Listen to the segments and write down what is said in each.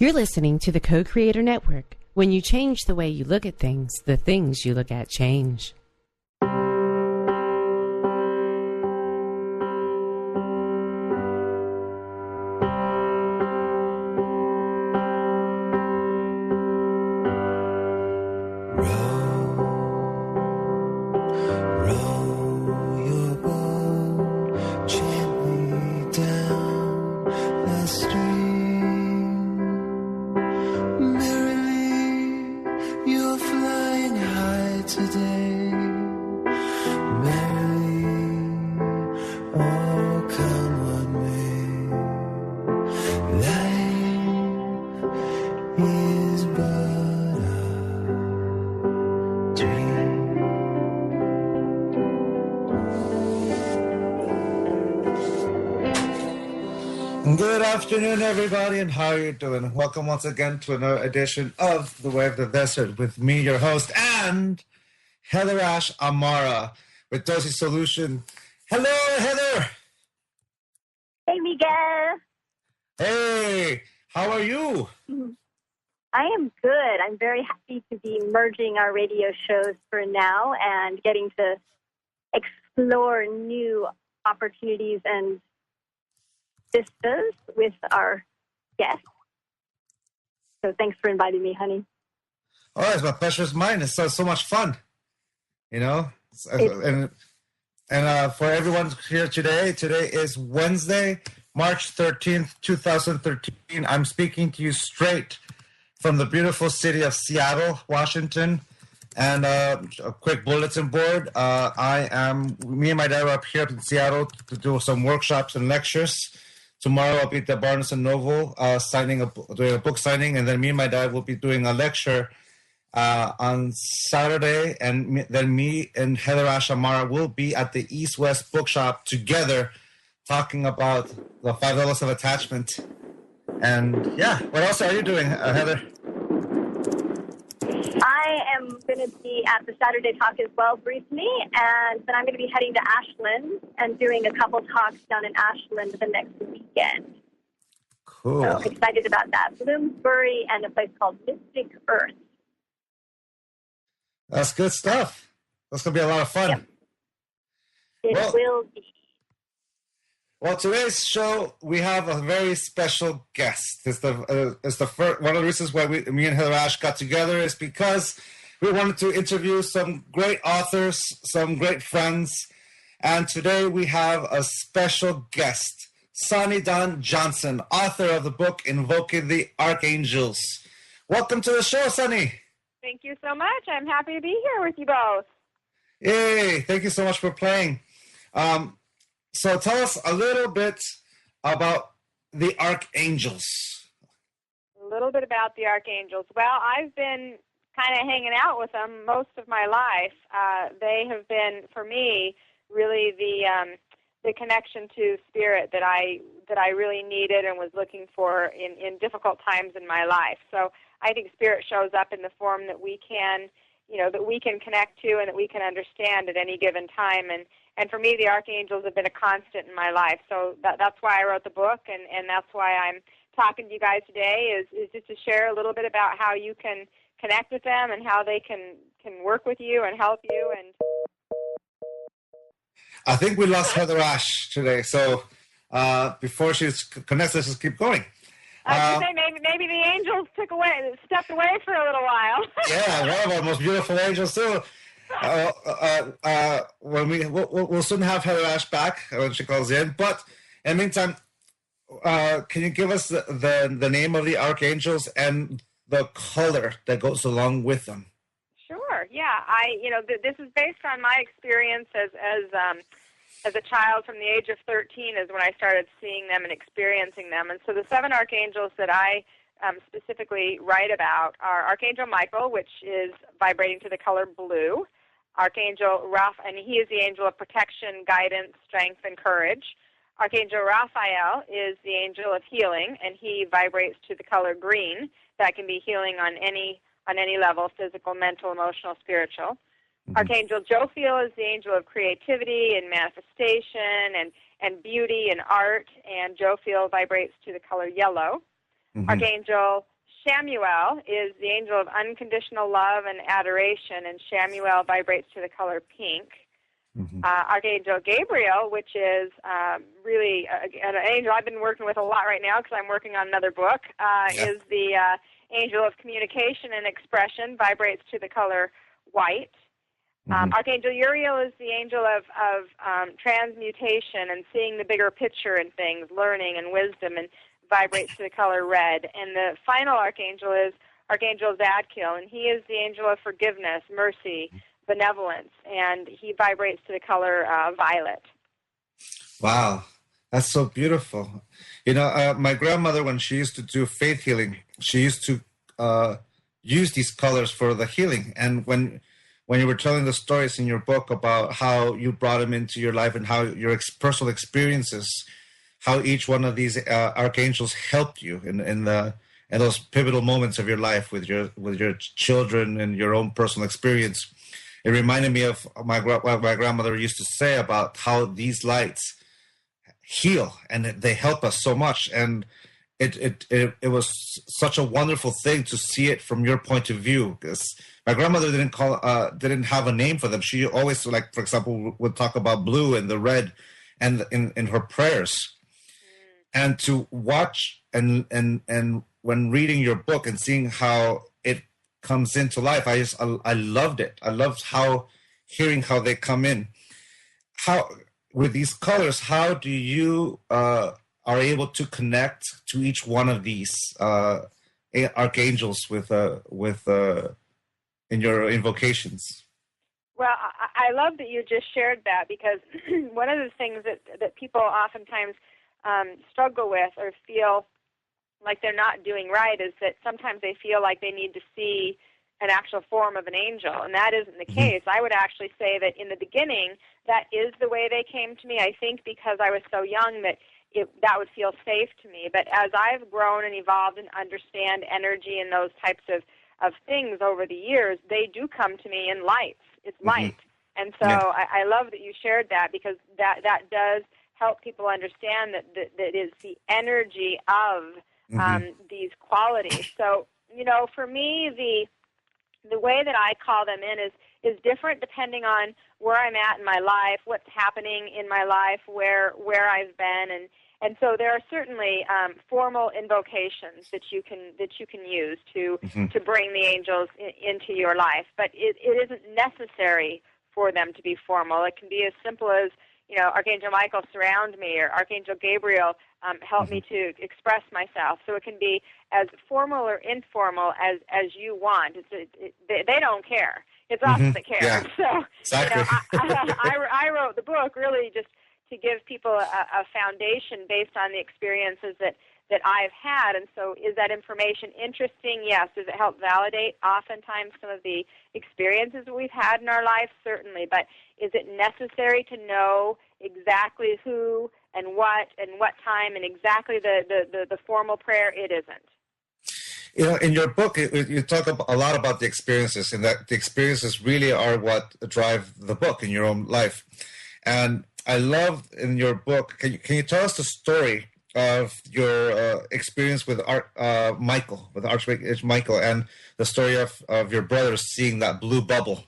You're listening to the Co-Creator Network. When you change the way you look at things, the things you look at change. Good afternoon, everybody, and how are you doing? Welcome once again to another edition of The Way of the Desert with me, your host, and HeatherAsh Amara with Dozy Solution. Hello, Heather. Hey, Miguel. Hey, how are you? I am good. I'm very happy to be merging our radio shows for now and getting to explore new opportunities and vistas with our guests. So thanks for inviting me, honey. Oh, it's my pleasure. It's mine. It's so much fun, you know. And for everyone here today is Wednesday, March 13th, 2013. I'm speaking to you straight from the beautiful city of Seattle, Washington. And a quick bulletin board. Me and my dad are up here in Seattle to do some workshops and lectures. Tomorrow I'll be at the Barnes & Noble doing a book signing, and then me and my dad will be doing a lecture on Saturday, and then me and HeatherAsh Amara will be at the East West Bookshop together talking about the 5 levels of attachment. And yeah, what else are you doing, Heather? I am going to be at the Saturday talk as well briefly, and then I'm going to be heading to Ashland and doing a couple talks down in Ashland the next weekend. Cool. So excited about that. Bloomsbury and a place called Mystic Earth. That's good stuff. That's going to be a lot of fun. Yep. It will be. Well, today's show, we have a very special guest. It's the first, one of the reasons why me and HeatherAsh got together is because we wanted to interview some great authors, some great friends, and today we have a special guest, Sunny Dawn Johnston, author of the book Invoking the Archangels. Welcome to the show, Sunny. Thank you so much. I'm happy to be here with you both. Yay! Thank you so much for playing. So tell us a little bit about the archangels. A little bit about the archangels. Well, I've been kind of hanging out with them most of my life. They have been, for me, really the connection to spirit that I really needed and was looking for in difficult times in my life. So I think spirit shows up in the form that we can, that we can connect to and that we can understand at any given time. And for me, the archangels have been a constant in my life. So that's why I wrote the book, and that's why I'm talking to you guys today, is just to share a little bit about how you can connect with them and how they can work with you and help you. And I think we lost HeatherAsh today, so before she connects, let's just keep going. I was going to say maybe the angels stepped away for a little while. Yeah, one of our most beautiful angels too. We'll soon have HeatherAsh back when she calls in. But in the meantime, can you give us the name of the archangels and the color that goes along with them? Sure. Yeah. This is based on my experience as a child. From the age of 13 is when I started seeing them and experiencing them. And so the 7 archangels that I specifically write about are Archangel Michael, which is vibrating to the color blue. Archangel Raphael, and he is the angel of protection, guidance, strength, and courage. Archangel Raphael is the angel of healing, and he vibrates to the color green. That can be healing on any level, physical, mental, emotional, spiritual. Mm-hmm. Archangel Jophiel is the angel of creativity and manifestation and beauty and art, and Jophiel vibrates to the color yellow. Mm-hmm. Archangel Shamuel is the angel of unconditional love and adoration, and Shamuel vibrates to the color pink. Archangel Gabriel, which is really an angel I've been working with a lot right now because I'm working on another book, is the angel of communication and expression, vibrates to the color white. Archangel Uriel is the angel of transmutation and seeing the bigger picture in things, learning and wisdom, and vibrates to the color red. And the final archangel is Archangel Zadkiel, and he is the angel of forgiveness, mercy, benevolence, and he vibrates to the color violet. Wow, that's so beautiful. You know, my grandmother, when she used to do faith healing, she used to use these colors for the healing. And when you were telling the stories in your book about how you brought them into your life and how your personal experiences, how each one of these archangels helped you in those pivotal moments of your life with your children and your own personal experience, it reminded me of what my grandmother used to say about how these lights heal and they help us so much. And it was such a wonderful thing to see it from your point of view, because my grandmother didn't have a name for them. She always, like, for example, would talk about blue and the red and in her prayers. And to watch and when reading your book and seeing how it comes into life, I loved it. I loved hearing how they come in. How, with these colors, how do you are able to connect to each one of these archangels with in your invocations? Well, I love that you just shared that, because one of the things that people oftentimes struggle with or feel like they're not doing right is that sometimes they feel like they need to see an actual form of an angel, and that isn't the case. I would actually say that in the beginning, that is the way they came to me. I think because I was so young that that would feel safe to me. But as I've grown and evolved and understand energy and those types of things over the years, they do come to me in lights. It's light. And so I love that you shared that, because that does help people understand that it's the energy of these qualities. So, you know, for me, the way that I call them in is different depending on where I'm at in my life, what's happening in my life, where I've been, and so there are certainly formal invocations that you can use to bring the angels into your life, but it isn't necessary for them to be formal. It can be as simple as, you know, Archangel Michael, surround me, or Archangel Gabriel, help me to express myself. So it can be as formal or informal as you want. They don't care. It's us that care. Yeah, so exactly. You know, I wrote the book really just to give people a foundation based on the experiences that I've had. And so is that information interesting? Yes. Does it help validate oftentimes some of the experiences that we've had in our life? Certainly. But is it necessary to know exactly who and what time and exactly the formal prayer? It isn't. You know, in your book, you talk a lot about the experiences, and that the experiences really are what drive the book in your own life. And I love in your book, can you tell us the story of your experience with Archangel Michael, and the story of your brothers seeing that blue bubble?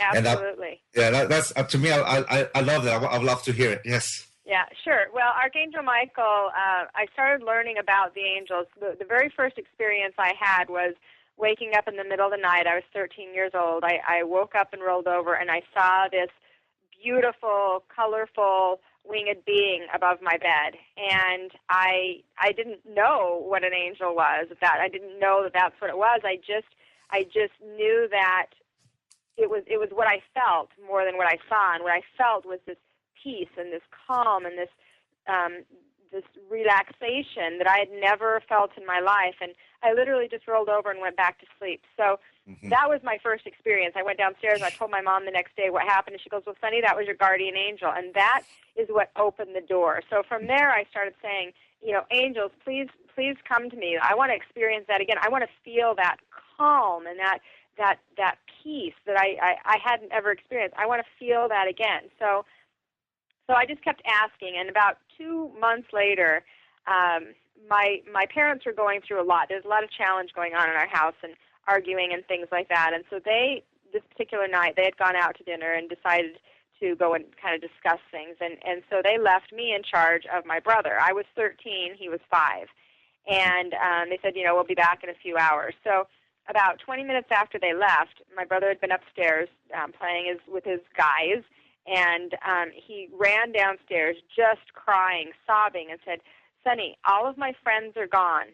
Absolutely. That's to me. I love that. I would love to hear it. Yes. Yeah, sure. Well, Archangel Michael, I started learning about the angels. The very first experience I had was waking up in the middle of the night. I was 13 years old. I woke up and rolled over, and I saw this beautiful, colorful, winged being above my bed. And I didn't know what an angel was. I didn't know that that's what it was. I just knew that it was what I felt more than what I saw. And what I felt was this peace and this calm and this relaxation that I had never felt in my life. And I literally just rolled over and went back to sleep. So that was my first experience. I went downstairs and I told my mom the next day what happened, and she goes, "Well, Sunny, that was your guardian angel." And that is what opened the door. So from there I started saying, you know, angels, please come to me. I want to experience that again. I want to feel that calm and that peace that I hadn't ever experienced. I want to feel that again. So I just kept asking, and about 2 months later, my parents were going through a lot. There's a lot of challenge going on in our house and arguing and things like that. And so this particular night, they had gone out to dinner and decided to go and kind of discuss things. And so they left me in charge of my brother. I was 13, he was 5. And they said, we'll be back in a few hours. So about 20 minutes after they left, my brother had been upstairs playing with his guys, and he ran downstairs just crying, sobbing, and said, Sunny, all of my friends are gone,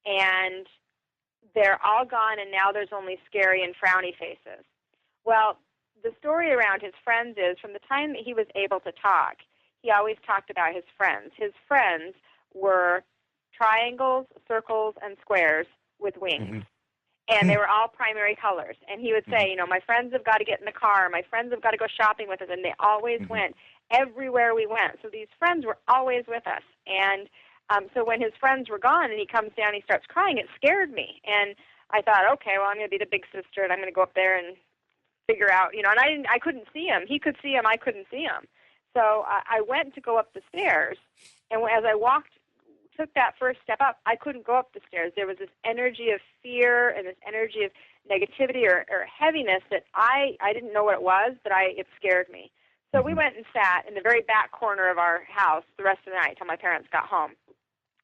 and they're all gone, and now there's only scary and frowny faces. Well, the story around his friends is from the time that he was able to talk, he always talked about his friends. His friends were triangles, circles, and squares with wings. Mm-hmm. And they were all primary colors. And he would say, my friends have got to get in the car. My friends have got to go shopping with us. And they always went everywhere we went. So these friends were always with us. And so when his friends were gone and he comes down and he starts crying, it scared me. And I thought, okay, well, I'm going to be the big sister, and I'm going to go up there and figure out, and I couldn't see him. He could see him. I couldn't see him. So I went to go up the stairs. And as I took that first step up, I couldn't go up the stairs. There was this energy of fear and this energy of negativity or heaviness that I didn't know what it was, but it scared me. So we went and sat in the very back corner of our house the rest of the night until my parents got home.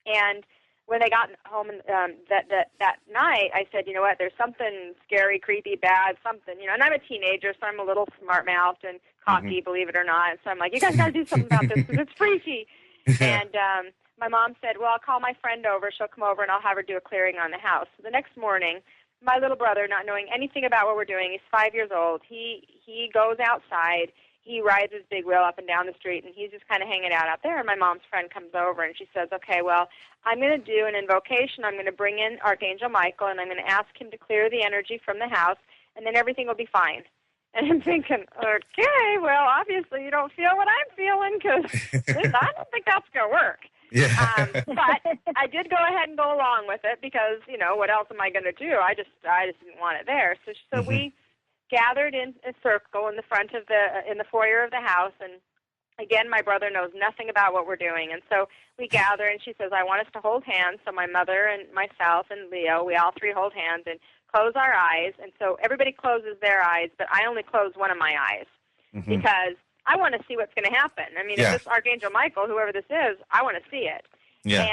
And when they got home that night, I said, you know what, there's something scary, creepy, bad, something, and I'm a teenager, so I'm a little smart-mouthed and cocky, believe it or not. So I'm like, you guys got to do something about this because it's freaky. And my mom said, well, I'll call my friend over. She'll come over, and I'll have her do a clearing on the house. So the next morning, my little brother, not knowing anything about what we're doing, he's 5 years old, he goes outside. He rides his big wheel up and down the street, and he's just kind of hanging out there. And my mom's friend comes over, and she says, okay, well, I'm going to do an invocation. I'm going to bring in Archangel Michael, and I'm going to ask him to clear the energy from the house, and then everything will be fine. And I'm thinking, okay, well, obviously you don't feel what I'm feeling because I don't think that's going to work. Yeah. But I did go ahead and go along with it because, what else am I going to do? I just didn't want it there. So we gathered in a circle in the front of in the foyer of the house, and again, my brother knows nothing about what we're doing, and so we gather, and she says, I want us to hold hands. So my mother and myself and Leo, we all three hold hands and close our eyes, and so everybody closes their eyes, but I only close one of my eyes because I want to see what's going to happen. I mean, if this Archangel Michael, whoever this is, I want to see it. Yeah.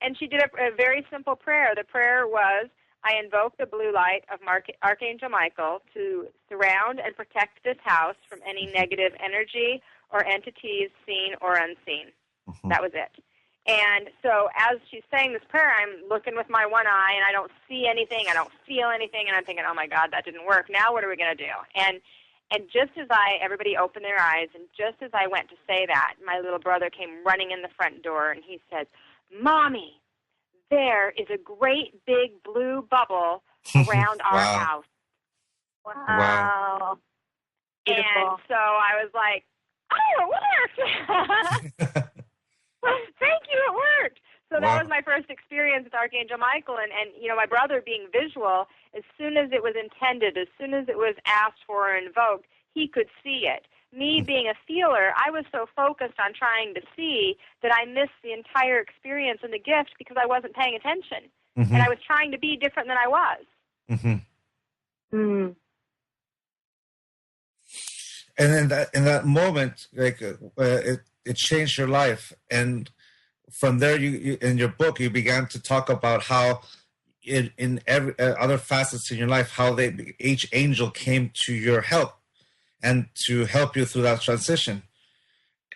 And she did a very simple prayer. The prayer was, I invoke the blue light of Archangel Michael to surround and protect this house from any negative energy or entities seen or unseen. That was it. And so as she's saying this prayer, I'm looking with my one eye, and I don't see anything. I don't feel anything. And I'm thinking, oh, my God, that didn't work. Now what are we going to do? And just as everybody opened their eyes, and just as I went to say that, my little brother came running in the front door, and he said, Mommy, there is a great big blue bubble around our house. Wow. And so I was like, oh, it worked. Thank you, it worked. So that was my first experience with Archangel Michael. And my brother being visual, as soon as it was intended, as soon as it was asked for or invoked, he could see it. Me being a feeler, I was so focused on trying to see that I missed the entire experience and the gift because I wasn't paying attention. And I was trying to be different than I was. And in that moment, like it changed your life. And from there, you in your book, you began to talk about how in every other facets in your life, how each angel came to your help and to help you through that transition.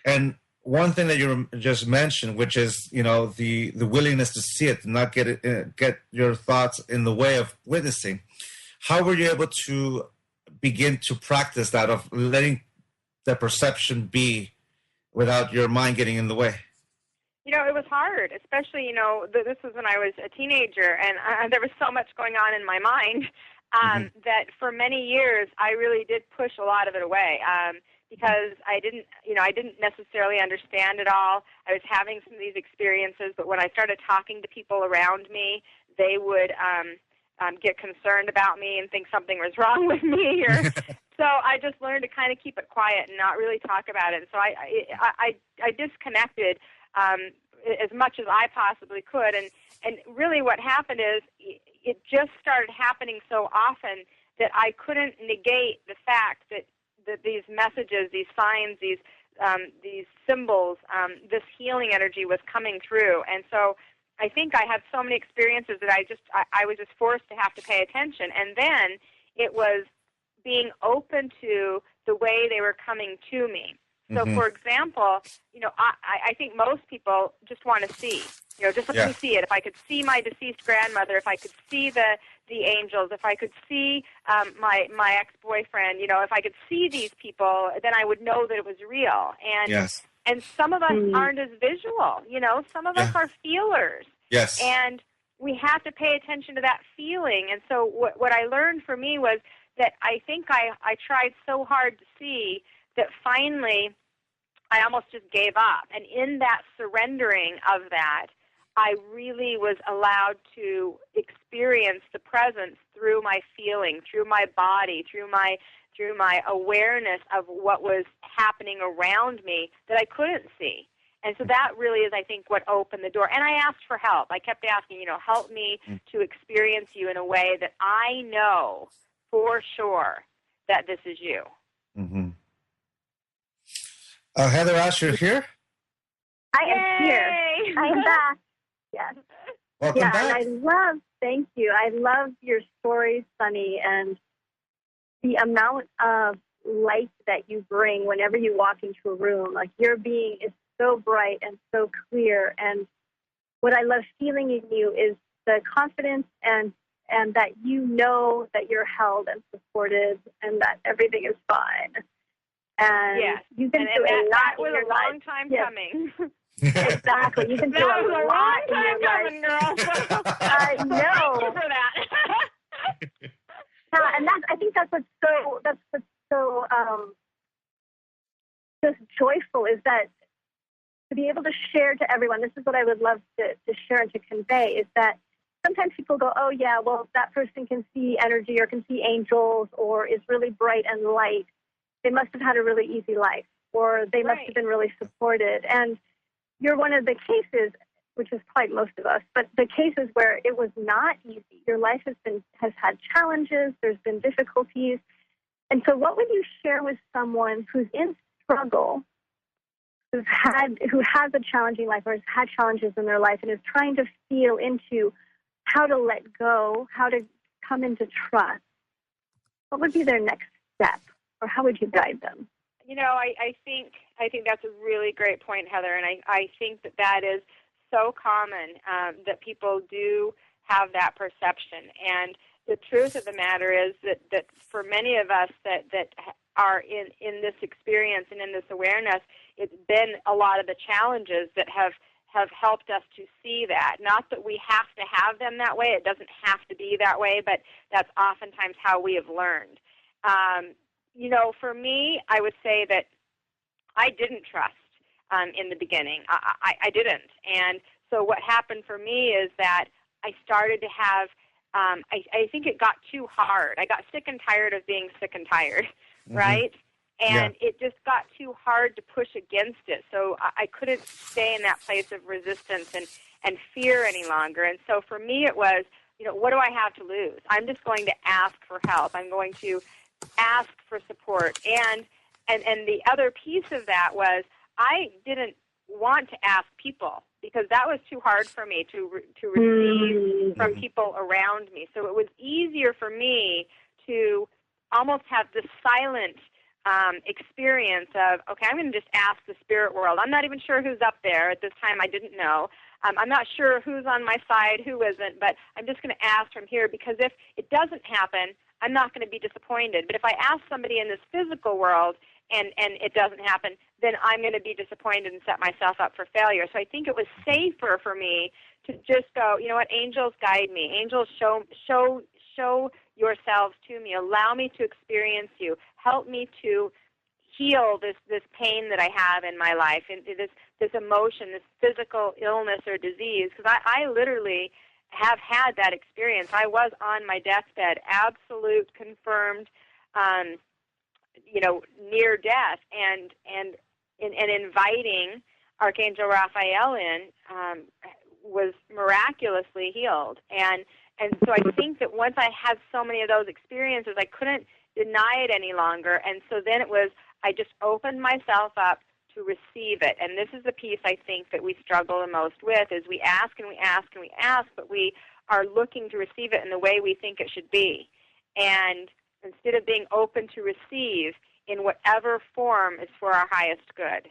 And one thing that you just mentioned, which is, the willingness to see it, not get your thoughts in the way of witnessing. How were you able to begin to practice that of letting the perception be without your mind getting in the way? It was hard, especially, this was when I was a teenager, and there was so much going on in my mind that for many years I really did push a lot of it away because I didn't necessarily understand it all. I was having some of these experiences, but when I started talking to people around me, they would get concerned about me and think something was wrong with me. So I just learned to kind of keep it quiet and not really talk about it. And so I disconnected as much as I possibly could. And really what happened is it just started happening so often that I couldn't negate the fact that these messages, these signs, these symbols, this healing energy was coming through. And so I think I had so many experiences that I was just forced to have to pay attention. And then it was being open to the way they were coming to me. So, for example, I think most people just want to see. Just let me see it. If I could see my deceased grandmother, if I could see the angels, if I could see my ex-boyfriend, if I could see these people, then I would know that it was real. And and some of us aren't as visual. Some of us are feelers. Yes. And we have to pay attention to that feeling. And so what I learned for me was that I think I tried so hard to see that finally I almost just gave up. And in that surrendering of that, I really was allowed to experience the presence through my feeling, through my body, through my awareness of what was happening around me that I couldn't see. And so that really is, I think, what opened the door. And I asked for help. I kept asking, help me to experience you in a way that I know for sure that this is you. Mm-hmm. HeatherAsh, you're here? I am here. I am back. Yes. Welcome back. And thank you. I love your stories, Sunny, and the amount of light that you bring whenever you walk into a room. Like, your being is so bright and so clear. And what I love feeling in you is the confidence and that you know that you're held and supported and that everything is fine. And you've been through a lot. That was a long time coming. Exactly. You've been through a lot in your life. Girl. I know. Thank you for that. And I think that's what's so just joyful is that to be able to share to everyone. This is what I would love to share and to convey is that sometimes people go, oh yeah, well that person can see energy or can see angels or is really bright and light. They must have had a really easy life, or they must have been really supported. And you're one of the cases, which is probably most of us, but the cases where it was not easy. Your life has had challenges. There's been difficulties. And so what would you share with someone who's in struggle, who has a challenging life or has had challenges in their life and is trying to feel into how to let go, how to come into trust? What would be their next step? Or how would you guide them? I think that's a really great point, Heather, and I think that is so common that people do have that perception. And the truth of the matter is that for many of us that are in this experience and in this awareness, it's been a lot of the challenges that have helped us to see that. Not that we have to have them that way. It doesn't have to be that way, but that's oftentimes how we have learned. For me, I would say that I didn't trust in the beginning. I didn't. And so what happened for me is that I started to have, I think it got too hard. I got sick and tired of being sick and tired, right? And it just got too hard to push against it. So I couldn't stay in that place of resistance and fear any longer. And so for me it was, what do I have to lose? I'm just going to ask for help. I'm going to ask for support. And the other piece of that was I didn't want to ask people because that was too hard for me to receive from people around me. So it was easier for me to almost have this silent experience of, okay, I'm going to just ask the spirit world. I'm not even sure who's up there. At this time, I didn't know. I'm not sure who's on my side, who isn't, but I'm just going to ask from here because if it doesn't happen, I'm not going to be disappointed. But if I ask somebody in this physical world and it doesn't happen, then I'm going to be disappointed and set myself up for failure. So I think it was safer for me to just go, you know what, angels guide me. Angels show yourselves to me. Allow me to experience you. Help me to heal this pain that I have in my life, and this emotion, this physical illness or disease. Because I literally have had that experience. I was on my deathbed, absolute confirmed, near death, and inviting Archangel Raphael in was miraculously healed. And so I think that once I had so many of those experiences, I couldn't deny it any longer. And so then it was, I just opened myself up to receive it. And this is the piece I think that we struggle the most with, is we ask and we ask and we ask, but we are looking to receive it in the way we think it should be. And instead of being open to receive in whatever form is for our highest good.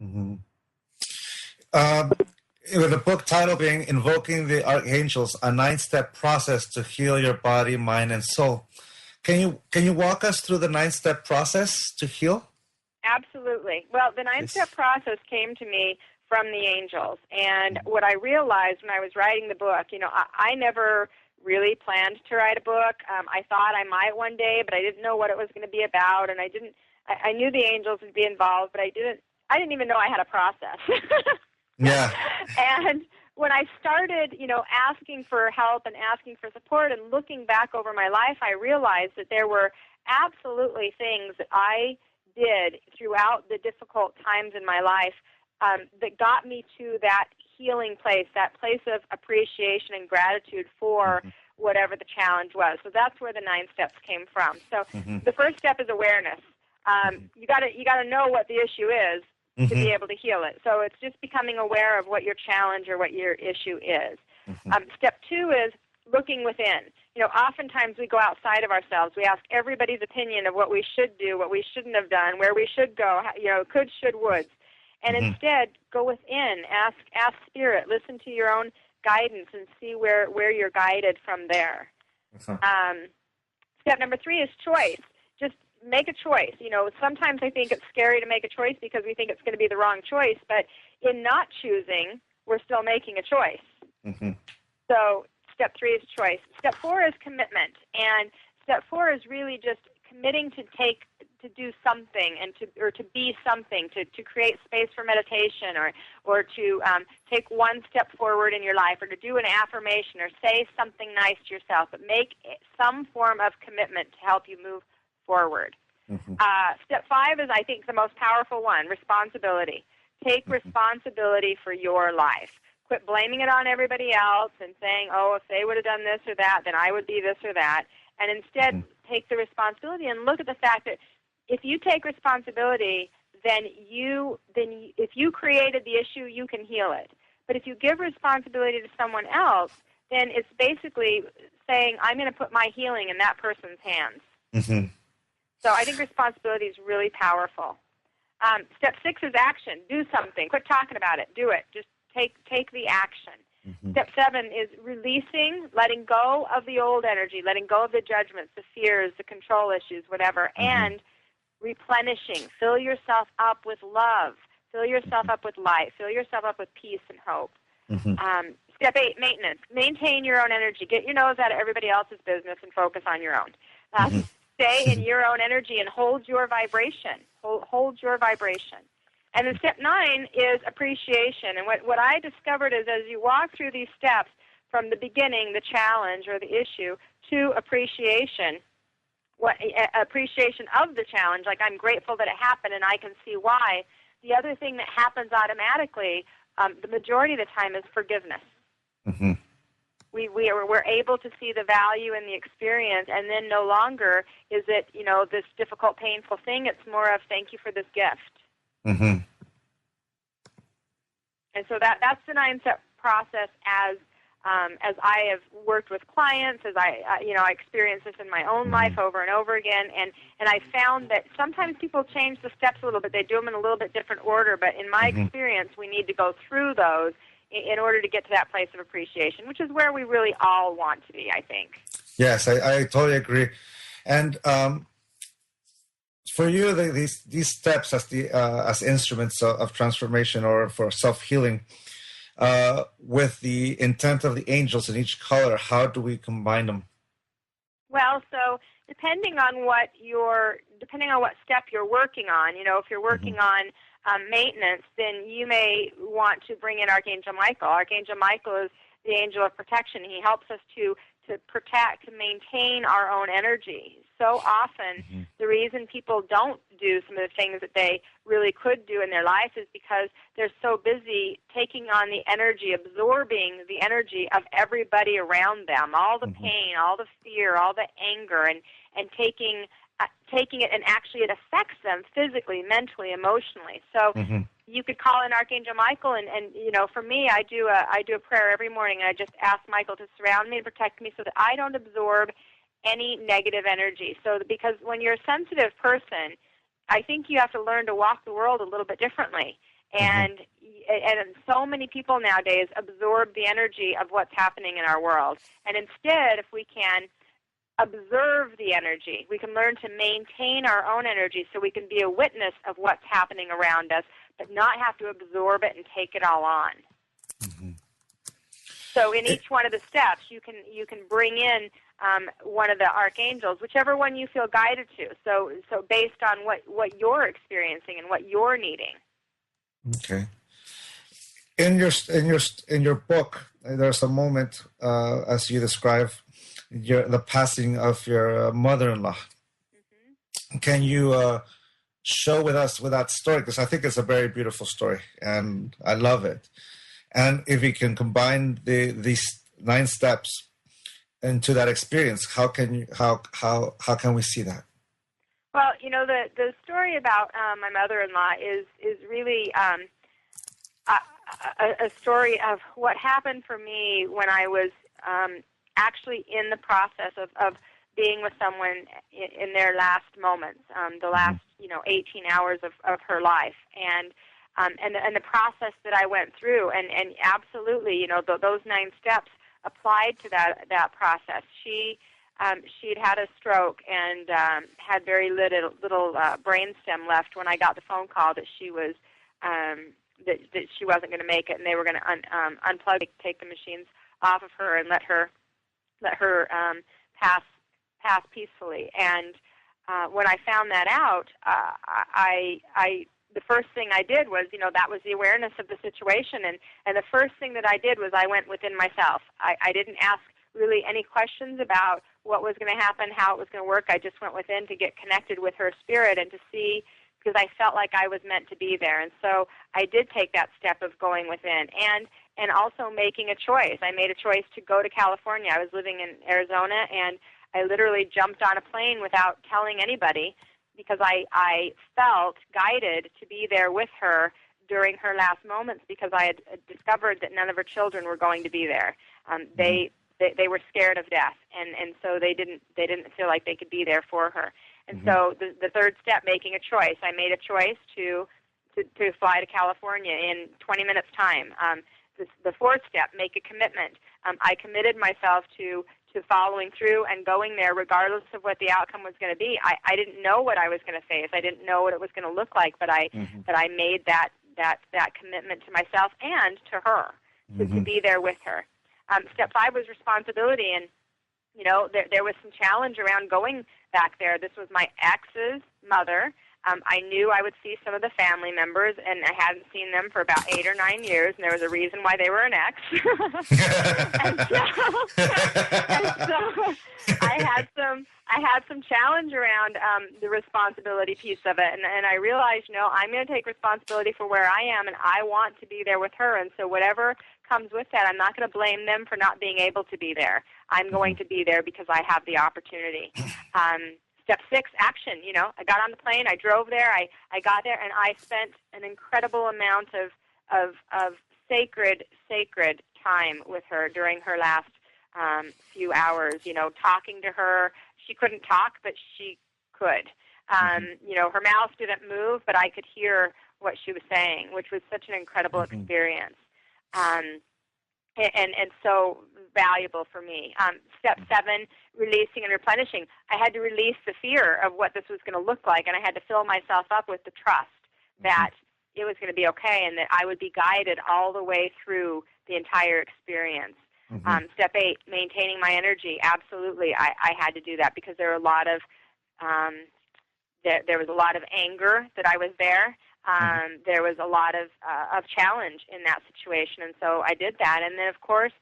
Mm-hmm. With the book title being Invoking the Archangels, a 9-step process to heal your body, mind, and soul. Can you walk us through the 9-step process to heal? Absolutely. Well, the 9-step process came to me from the angels. And what I realized when I was writing the book, I never really planned to write a book. I thought I might one day, but I didn't know what it was going to be about. And I knew the angels would be involved, but I didn't even know I had a process. Yeah. And when I started, asking for help and asking for support and looking back over my life, I realized that there were absolutely things that I did throughout the difficult times in my life that got me to that healing place, that place of appreciation and gratitude for whatever the challenge was. So that's where the 9 steps came from. So the first step is awareness. You got to know what the issue is to be able to heal it. So it's just becoming aware of what your challenge or what your issue is. Step 2 is looking within. Oftentimes we go outside of ourselves. We ask everybody's opinion of what we should do, what we shouldn't have done, where we should go, could, should, woulds. And instead, go within, ask Spirit, listen to your own guidance and see where you're guided from there. Step number 3 is choice. Just make a choice. Sometimes I think it's scary to make a choice because we think it's going to be the wrong choice, but in not choosing, we're still making a choice. So step 3 is choice. Step 4 is commitment. And step 4 is really just committing to do something and to be something, to create space for meditation or to take one step forward in your life or to do an affirmation or say something nice to yourself, but make some form of commitment to help you move forward. Step 5 is, I think, the most powerful one, responsibility. Take responsibility for your life. Quit blaming it on everybody else and saying, if they would have done this or that, then I would be this or that. And instead, take the responsibility and look at the fact that if you take responsibility, then if you created the issue, you can heal it. But if you give responsibility to someone else, then it's basically saying, I'm going to put my healing in that person's hands. So I think responsibility is really powerful. Step 6 is action. Do something. Quit talking about it. Do it. Just take the action. Step 7 is releasing, letting go of the old energy, letting go of the judgments, the fears, the control issues, whatever, and replenishing. Fill yourself up with love. Fill yourself up with light. Fill yourself up with peace and hope. Step 8, maintenance. Maintain your own energy. Get your nose out of everybody else's business and focus on your own. Stay in your own energy and hold your vibration. Hold your vibration. And then step 9 is appreciation. And what I discovered is as you walk through these steps from the beginning, the challenge or the issue, to appreciation, appreciation of the challenge, like I'm grateful that it happened and I can see why. The other thing that happens automatically, the majority of the time, is forgiveness. We're able to see the value in the experience, and then no longer is it, this difficult, painful thing. It's more of thank you for this gift. And so that's the 9-step process as I have worked with clients, as I experienced this in my own life over and over again, and I found that sometimes people change the steps a little bit. They do them in a little bit different order, but in my experience, we need to go through those in order to get to that place of appreciation, which is where we really all want to be, I think. Yes, I totally agree. And for you, these steps as instruments of transformation or for self-healing, with the intent of the angels in each color, how do we combine them? Well, so depending on what step you're working on, if you're working on maintenance, then you may want to bring in Archangel Michael. Archangel Michael is the angel of protection. He helps us to protect, to maintain our own energy. so often the reason people don't do some of the things that they really could do in their life is because they're so busy taking on the energy, absorbing the energy of everybody around them, all the pain, all the fear, all the anger, and taking it, and actually it affects them physically, mentally, emotionally. So you could call in Archangel Michael, and you know, for me, I do a prayer every morning, and I just ask Michael to surround me and protect me so that I don't absorb any negative energy. So because when you're a sensitive person, I think you have to learn to walk the world a little bit differently. And so many people nowadays absorb the energy of what's happening in our world. And instead, if we can observe the energy, we can learn to maintain our own energy so we can be a witness of what's happening around us, but not have to absorb it and take it all on. So in each one of the steps, you can bring in one of the archangels, whichever one you feel guided to. So based on what you're experiencing and what you're needing. Okay. In your book, there's a moment as you describe the passing of your mother-in-law. Can you share with us with that story? Because I think it's a very beautiful story, and I love it. And if we can combine these 9 steps into that experience, how can we see that? Well, you know, the story about my mother-in-law is really a story of what happened for me when I was actually in the process of being with someone in their last moments, the last 18 hours of her life, and the process that I went through, and absolutely, you know, those 9 steps applied to that process. She'd had a stroke and had very little brain stem left when I got the phone call that she was that she wasn't going to make it, and they were going to unplug, take the machines off of her, and let her pass peacefully. And when I found that out, the first thing I did was, that was the awareness of the situation, and the first thing that I did was I went within myself. I didn't ask really any questions about what was going to happen, how it was going to work. I just went within to get connected with her spirit and to see, because I felt like I was meant to be there. And so I did take that step of going within and also making a choice. I made a choice to go to California. I was living in Arizona, and I literally jumped on a plane without telling anybody, because I felt guided to be there with her during her last moments, because I had discovered that none of her children were going to be there. They were scared of death, and so they didn't feel like they could be there for her. And so the third step, making a choice, I made a choice to fly to California in 20 minutes' time. The fourth step, make a commitment. I committed myself to following through and going there regardless of what the outcome was going to be. I didn't know what I was going to face. I didn't know what it was going to look like, but I made that commitment to myself and to her to be there with her. Step 5 was responsibility, and there was some challenge around going back there. This was my ex's mother. I knew I would see some of the family members, and I hadn't seen them for about 8 or 9 years, and there was a reason why they were an ex. and so I had some challenge around the responsibility piece of it, and I realized, I'm going to take responsibility for where I am, and I want to be there with her, and so whatever comes with that, I'm not going to blame them for not being able to be there. I'm going to be there because I have the opportunity. Step 6, action. I got on the plane, I drove there, I got there, and I spent an incredible amount of sacred time with her during her last few hours, talking to her. She couldn't talk, but she could. Her mouth didn't move, but I could hear what she was saying, which was such an incredible experience. And so valuable for me. Step 7, releasing and replenishing. I had to release the fear of what this was going to look like, and I had to fill myself up with the trust that it was going to be okay and that I would be guided all the way through the entire experience. Step 8, maintaining my energy. Absolutely, I had to do that because there were a lot of there was a lot of anger that I was there. There was a lot of challenge in that situation, and so I did that. And then, of course,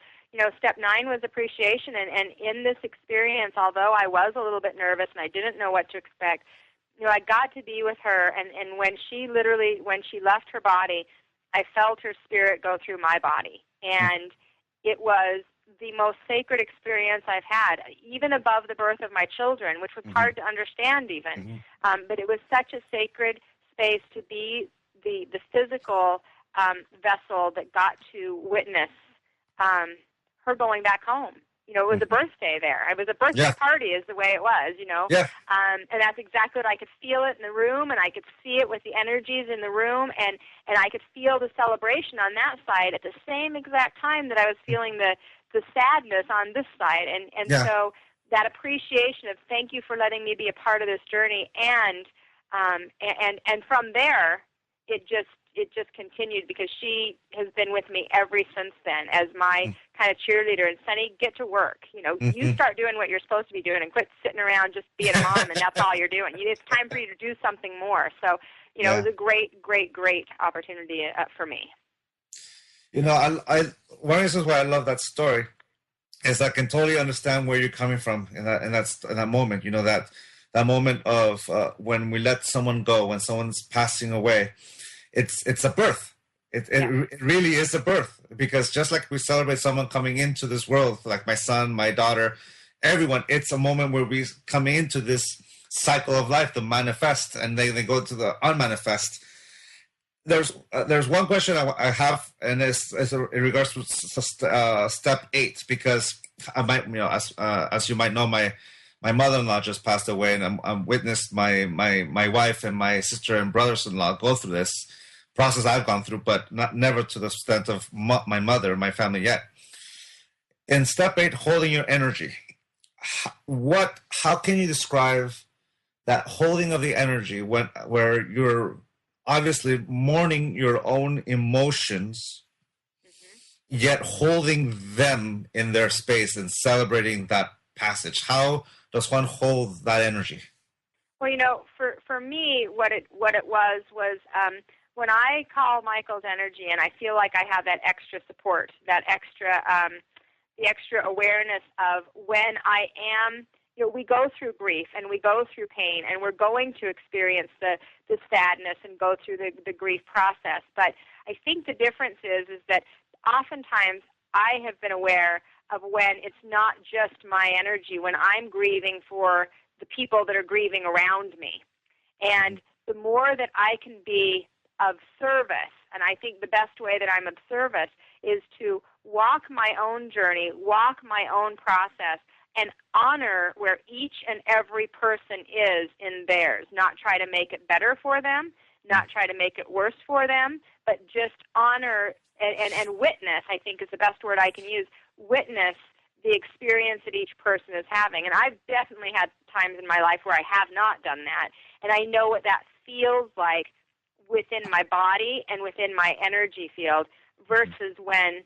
step 9 was appreciation. And in this experience, although I was a little bit nervous and I didn't know what to expect, I got to be with her. And when she left her body, I felt her spirit go through my body. And it was the most sacred experience I've had, even above the birth of my children, which was hard to understand even. But it was such a sacred space to be the physical vessel that got to witness her going back home. It was a birthday there. It was a birthday party is the way it was, Yeah. And that's exactly what I could feel it in the room, and I could see it with the energies in the room, and I could feel the celebration on that side at the same exact time that I was feeling the sadness on this side. And so that appreciation of thank you for letting me be a part of this journey, and from there it just continued, because she has been with me ever since then as my kind of cheerleader. And Sunny, get to work. You start doing what you're supposed to be doing and quit sitting around just being a mom and that's all you're doing. It's time for you to do something more. So, it was a great, great, great opportunity for me. I one of the reasons why I love that story is I can totally understand where you're coming from in that moment. That moment of when we let someone go, when someone's passing away. It's a birth. It really is a birth, because just like we celebrate someone coming into this world, like my son, my daughter, everyone, it's a moment where we come into this cycle of life, the manifest, and they go to the unmanifest. There's one question I have, and it's in regards to step 8, because I might, as you might know, my mother-in-law just passed away, and I'm witnessed my wife and my sister and brothers-in-law go through this process I've gone through, but never to the extent of my mother, my family yet. In step 8, holding your energy, how can you describe that holding of the energy where you're obviously mourning your own emotions, yet holding them in their space and celebrating that passage? How does one hold that energy? Well, for me, what it was when I call Michael's energy, and I feel like I have that extra support, that extra the extra awareness of when I am. We go through grief and we go through pain, and we're going to experience the sadness and go through the grief process. But I think the difference is that oftentimes I have been aware of when it's not just my energy, when I'm grieving for the people that are grieving around me. And the more that I can be of service, and I think the best way that I'm of service is to walk my own journey, walk my own process, and honor where each and every person is in theirs, not try to make it better for them, not try to make it worse for them, but just honor and witness, I think is the best word I can use, witness the experience that each person is having. And I've definitely had times in my life where I have not done that, and I know what that feels like within my body and within my energy field, versus when,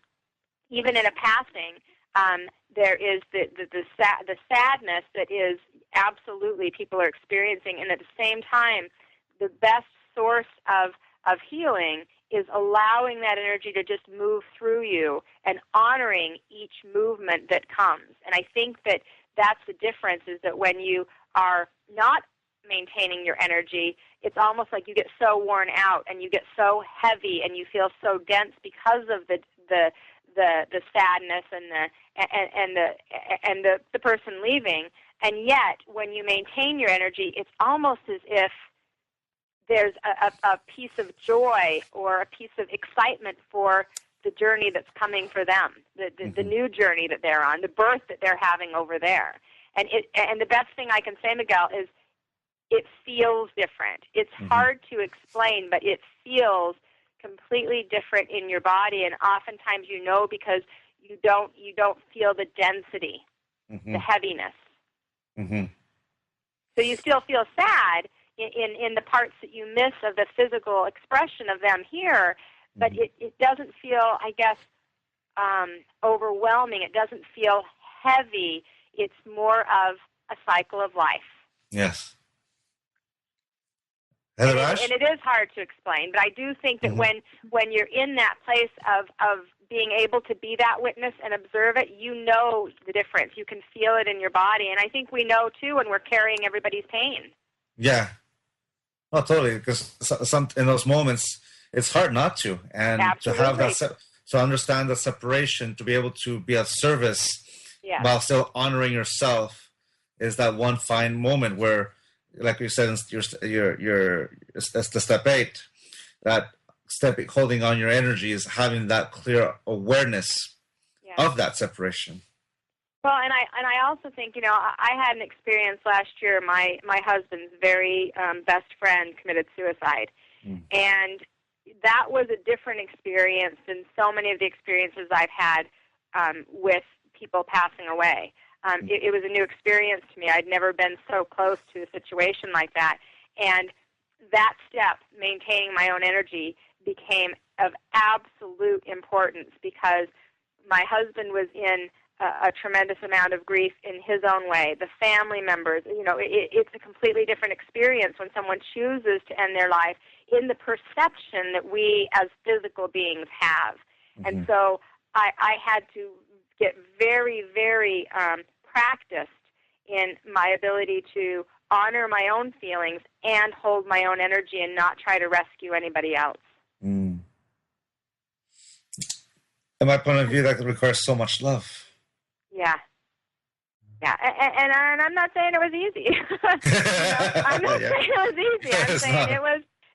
even in a passing, there is the sadness that is absolutely people are experiencing, and at the same time, the best source of healing is allowing that energy to just move through you and honoring each movement that comes. And I think that that's the difference, is that when you are not maintaining your energy, it's almost like you get so worn out and you get so heavy and you feel so dense because of the sadness and the person leaving. And yet, when you maintain your energy, it's almost as if there's a piece of joy or a piece of excitement for the journey that's coming for them, the new journey that they're on, the birth that they're having over there. And the best thing I can say, Miguel, is it feels different. It's hard to explain, but it feels completely different in your body, and oftentimes because you don't feel the density, the heaviness. So you still feel sad in the parts that you miss of the physical expression of them here, but it doesn't feel, I guess, overwhelming. It doesn't feel heavy. It's more of a cycle of life. Yes. And it is hard to explain, but I do think that when you're in that place of being able to be that witness and observe it, you know the difference. You can feel it in your body. And I think we know, too, when we're carrying everybody's pain. Yeah. Oh, totally. Because some in those moments, it's hard not to. And Absolutely. to have that, to understand the separation, to be able to be of service Yeah. while still honoring yourself is that one fine moment where, like you said, that's the step 8, that step holding on your energy is having that clear awareness of that separation. Well, and I also think, you know, I had an experience last year. My husband's very best friend committed suicide, and that was a different experience than so many of the experiences I've had with people passing away. It was a new experience to me. I'd never been so close to a situation like that, and that step, maintaining my own energy, became of absolute importance because my husband was in a tremendous amount of grief in his own way. The family members, you know, it's a completely different experience when someone chooses to end their life in the perception that we as physical beings have. And so I had to get very, very practiced in my ability to honor my own feelings and hold my own energy and not try to rescue anybody else. In my point of view, that requires so much love. Yeah. Yeah, and I'm not saying it was easy. I'm not saying it was easy. I'm saying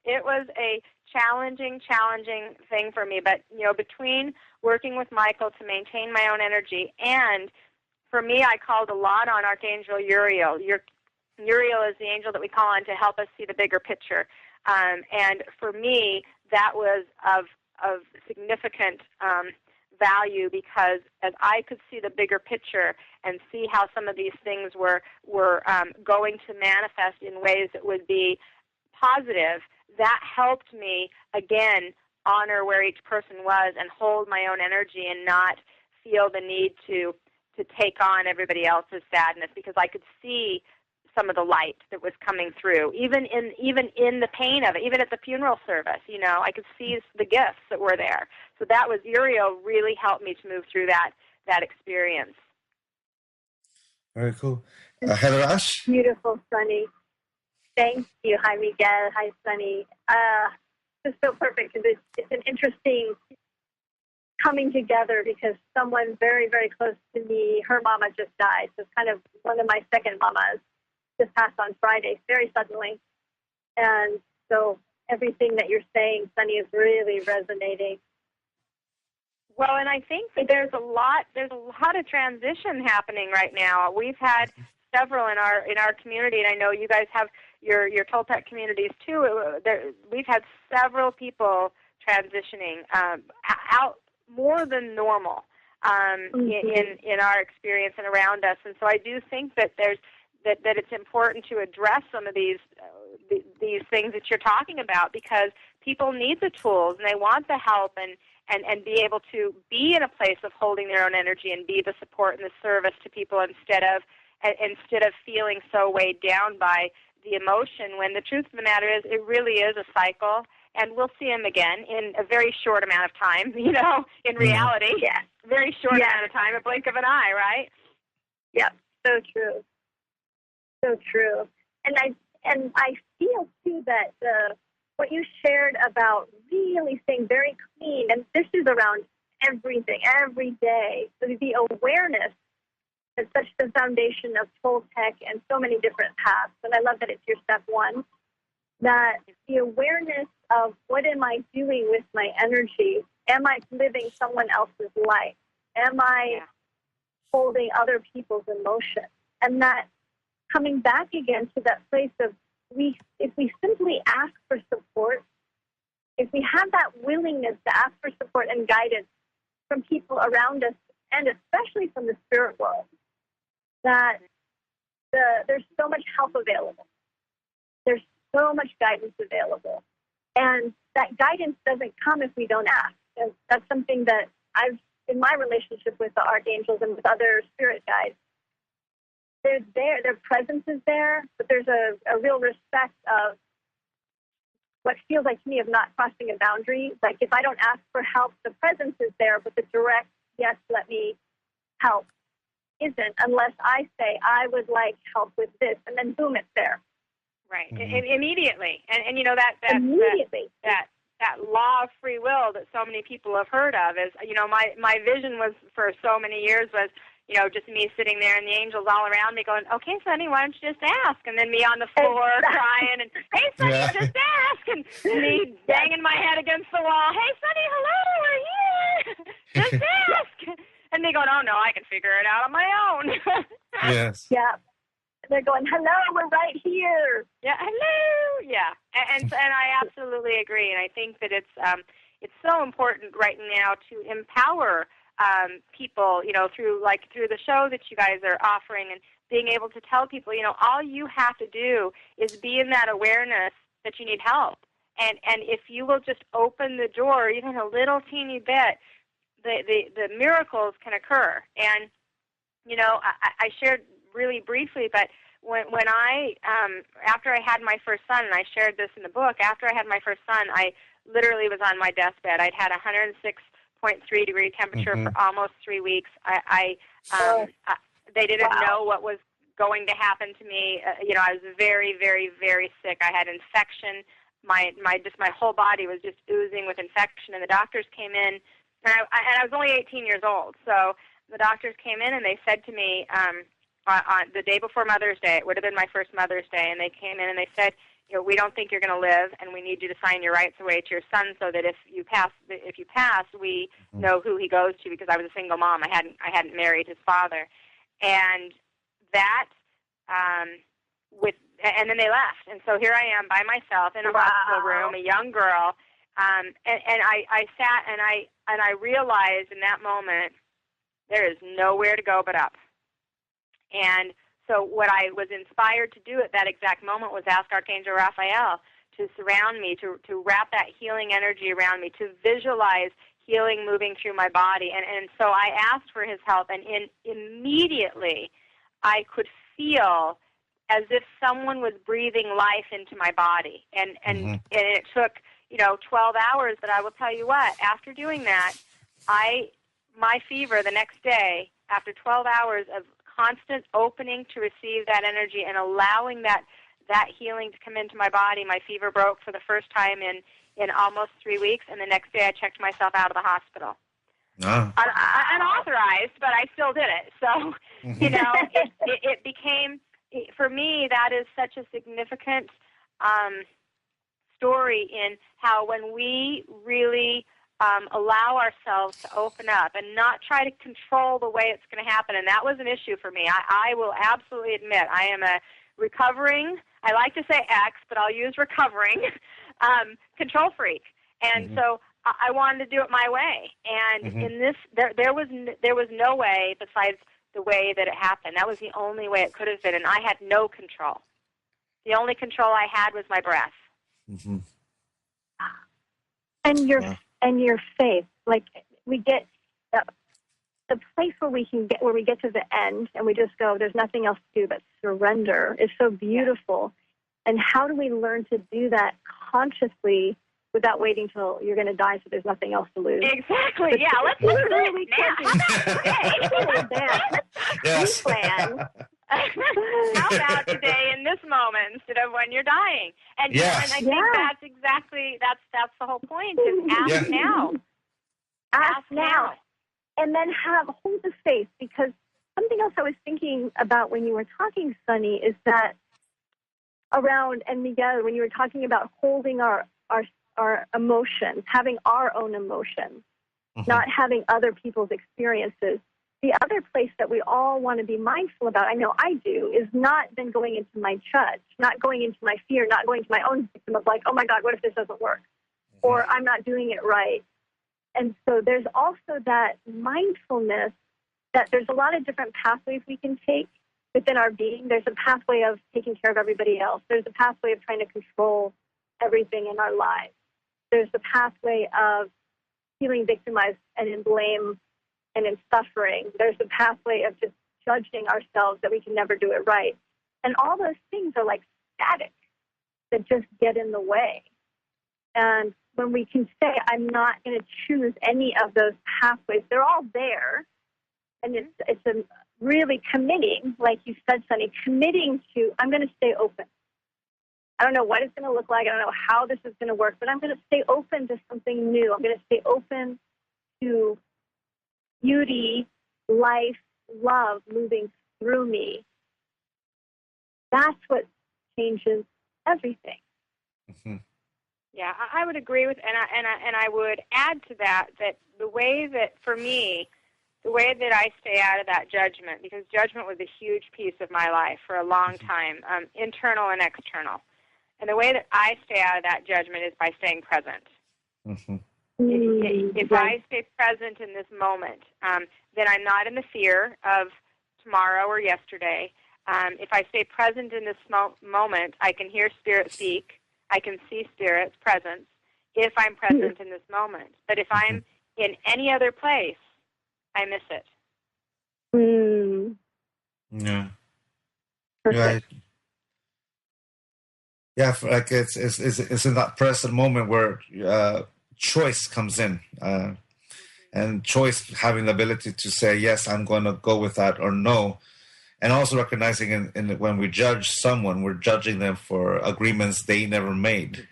it was a challenging thing for me. But, you know, between working with Michael to maintain my own energy, and for me, I called a lot on Archangel Uriel. Uriel is the angel that we call on to help us see the bigger picture. And for me, that was of significant value because as I could see the bigger picture and see how some of these things were going to manifest in ways that would be positive, that helped me, again, honor where each person was and hold my own energy and not feel the need to take on everybody else's sadness because I could see some of the light that was coming through, even in the pain of it, even at the funeral service, you know, I could see the gifts that were there. So that was, Uriel really helped me to move through that experience. Very cool. HeatherAsh? Beautiful, Sunny. Thank you. Hi, Miguel. Hi, Sunny. It's so perfect because it's an interesting coming together because someone very, very close to me, her mama just died. So it's kind of one of my second mamas. Just passed on Friday, very suddenly. And so everything that you're saying, Sunny, is really resonating. Well, and I think that there's a lot of transition happening right now. We've had several in our community, and I know you guys have your Toltec communities too. We've had several people transitioning out more than normal in our experience and around us. And so I do think that that it's important to address some of these things that you're talking about because people need the tools and they want the help and be able to be in a place of holding their own energy and be the support and the service to people instead of feeling so weighed down by the emotion when the truth of the matter is it really is a cycle and we'll see them again in a very short amount of time, you know, in reality. Yeah. Very short amount of time, a blink of an eye, right? Yeah, so true. So true. And I feel, too, that what you shared about really staying very clean, and this is around everything, every day, so the awareness is such the foundation of Toltec and so many different paths. And I love that it's your step 1, that the awareness of what am I doing with my energy? Am I living someone else's life? Am I holding other people's emotion? And that coming back again to that place of if we simply ask for support, if we have that willingness to ask for support and guidance from people around us, and especially from the spirit world, that there's so much help available. There's so much guidance available. And that guidance doesn't come if we don't ask. And that's something that I've, in my relationship with the archangels and with other spirit guides, they're there, their presence is there, but there's a real respect of what feels like to me of not crossing a boundary. Like if I don't ask for help, the presence is there, but the direct, yes, let me help isn't, unless I say, I would like help with this, and then boom, it's there. Right, immediately. And you know, that law of free will that so many people have heard of is, you know, my vision was for so many years was, you know, just me sitting there and the angels all around me going, okay, Sunny, why don't you just ask? And then me on the floor crying and, hey, Sunny, just ask. And me banging my head against the wall, hey, Sunny, hello, we're here. Just ask. And they going, oh, no, I can figure it out on my own. Yes. Yeah. They're going, hello, we're right here. Yeah, hello. Yeah. And I absolutely agree. And I think that it's so important right now to empower people, you know, through the show that you guys are offering and being able to tell people, you know, all you have to do is be in that awareness that you need help. And if you will just open the door even a little teeny bit, the miracles can occur. And, you know, I shared really briefly, but when I, after I had my first son, and I shared this in the book, after I had my first son, I literally was on my deathbed. I'd had 106.3 degree temperature for almost 3 weeks. They didn't know what was going to happen to me. You know, I was very, very, very sick. I had infection. My whole body was just oozing with infection, and the doctors came in, and I was only 18 years old. So the doctors came in and they said to me on the day before Mother's Day, it would have been my first Mother's Day, and they came in and they said, you know, we don't think you're going to live, and we need you to sign your rights away to your son so that if you pass, we know who he goes to, because I was a single mom. I hadn't married his father, and that and then they left, and so here I am by myself in a hospital room, a young girl, and I sat and I realized in that moment there is nowhere to go but up. And so what I was inspired to do at that exact moment was ask Archangel Raphael to surround me, to wrap that healing energy around me, to visualize healing moving through my body. And so I asked for his help, and immediately I could feel as if someone was breathing life into my body. And it took, 12 hours, but I will tell you what, after doing that, my fever the next day, after 12 hours of constant opening to receive that energy and allowing that healing to come into my body, my fever broke for the first time in almost 3 weeks, and the next day I checked myself out of the hospital. Unauthorized, but I still did it. So, it became, for me, that is such a significant story in how when we really allow ourselves to open up and not try to control the way it's going to happen. And that was an issue for me. I will absolutely admit I am a recovering, I like to say ex, but I'll use recovering, control freak. And so I wanted to do it my way. And in this, there was no way besides the way that it happened. That was the only way it could have been. And I had no control. The only control I had was my breath. And your faith, like we get the place where we get to the end and we just go, there's nothing else to do but surrender, is so beautiful. And how do we learn to do that consciously without waiting till you're going to die, so there's nothing else to lose? Exactly. Yeah. Let's do it now. Yes. Plan. How about today in this moment instead of when you're dying? And, and I think that's exactly, that's the whole point, is ask now. Ask now. And then hold the faith, because something else I was thinking about when you were talking, Sunny, is that and Miguel, when you were talking about holding our emotions, having our own emotions, not having other people's experiences. The other place that we all want to be mindful about, I know I do, is not then going into my judge, not going into my fear, not going to my own system of like, oh my God, what if this doesn't work? Or I'm not doing it right. And so there's also that mindfulness that there's a lot of different pathways we can take within our being. There's a pathway of taking care of everybody else. There's a pathway of trying to control everything in our lives. There's the pathway of feeling victimized and in blame and in suffering. There's the pathway of just judging ourselves that we can never do it right. And all those things are like static that just get in the way. And when we can say, I'm not going to choose any of those pathways, they're all there. And it's a really committing, like you said, Sunny, committing to, I'm going to stay open. I don't know what it's going to look like. I don't know how this is going to work, but I'm going to stay open to something new. I'm going to stay open to beauty, life, love moving through me. That's what changes everything. Mm-hmm. Yeah, I would agree with, and I would add to that the way that, for me, the way that I stay out of that judgment, because judgment was a huge piece of my life for a long time, internal and external. And the way that I stay out of that judgment is by staying present. Mm-hmm. If I stay present in this moment, then I'm not in the fear of tomorrow or yesterday. If I stay present in this moment, I can hear Spirit speak. I can see Spirit's presence if I'm present in this moment. But if I'm in any other place, I miss it. Yeah. Perfect. Yeah, like it's in that present moment where choice comes in, and choice having the ability to say yes, I'm going to go with that, or no, and also recognizing in when we judge someone, we're judging them for agreements they never made.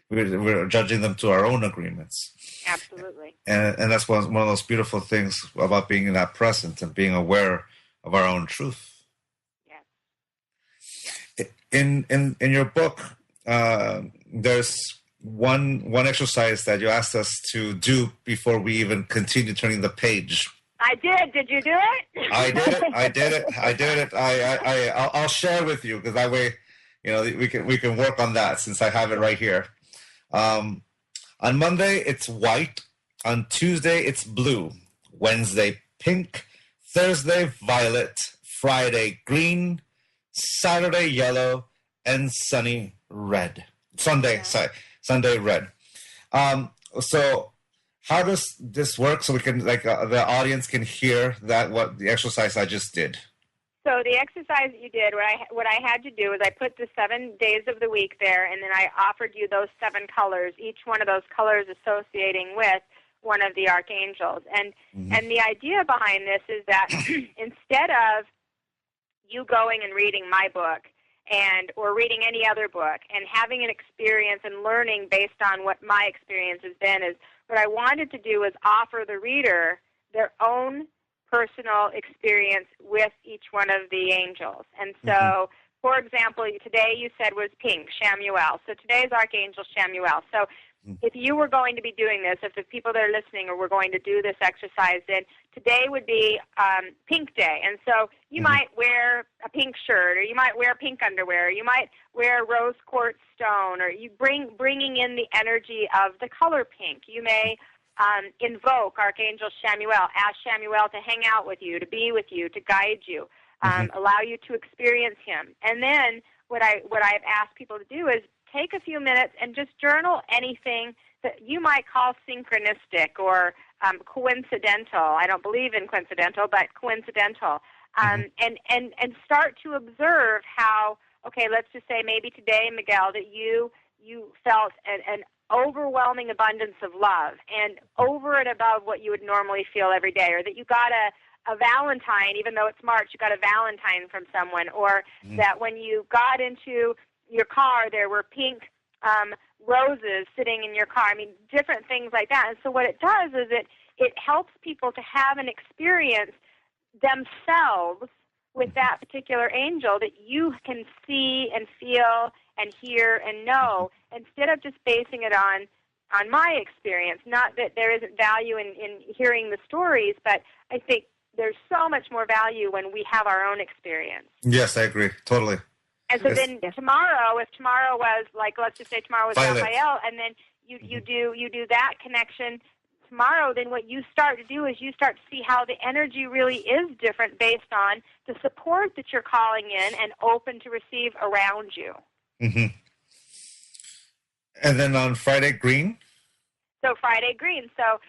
We're judging them to our own agreements. Absolutely. And that's one of those beautiful things about being in that present and being aware of our own truth. In your book, there's one exercise that you asked us to do before we even continue turning the page. I did. Did you do it? I did it. I'll share with you, because that way, we can work on that, since I have it right here. On Monday it's white. On Tuesday it's blue. Wednesday pink. Thursday violet. Friday green. Saturday yellow, and Sunday red. Sunday red. So how does this work, so we can, the audience can hear what the exercise I just did? So the exercise that you did, what I had to do was I put the 7 days of the week there, and then I offered you those 7 colors, each one of those colors associating with one of the archangels. And the idea behind this is that instead of you going and reading my book or reading any other book and having an experience and learning based on what my experience has been, is what I wanted to do was offer the reader their own personal experience with each one of the angels. And so, for example, today you said was pink, Shamuel. So today's archangel Shamuel. So if you were going to be doing this, if the people that are listening were going to do this exercise, then today would be pink day. And so you might wear a pink shirt, or you might wear pink underwear, or you might wear rose quartz stone, or you bringing in the energy of the color pink. You may invoke Archangel Shamuel, ask Shamuel to hang out with you, to be with you, to guide you, allow you to experience him. And then what I've asked people to do is take a few minutes and just journal anything that you might call synchronistic or coincidental. I don't believe in coincidental, but coincidental. And start to observe how, okay, let's just say maybe today, Miguel, that you felt an overwhelming abundance of love, and over and above what you would normally feel every day, or that you got a Valentine, even though it's March, you got a Valentine from someone, or that when you got into your car, there were pink roses sitting in your car. I mean, different things like that. And so what it does is it helps people to have an experience themselves with that particular angel that you can see and feel and hear and know, instead of just basing it on my experience. Not that there isn't value in hearing the stories, but I think there's so much more value when we have our own experience. Yes, I agree. Totally. And so then tomorrow, if tomorrow was, like, let's just say tomorrow was Violet. Raphael, and then you do that connection tomorrow, then what you start to do is you start to see how the energy really is different based on the support that you're calling in and open to receive around you. And then on Friday, green? So Friday, green. So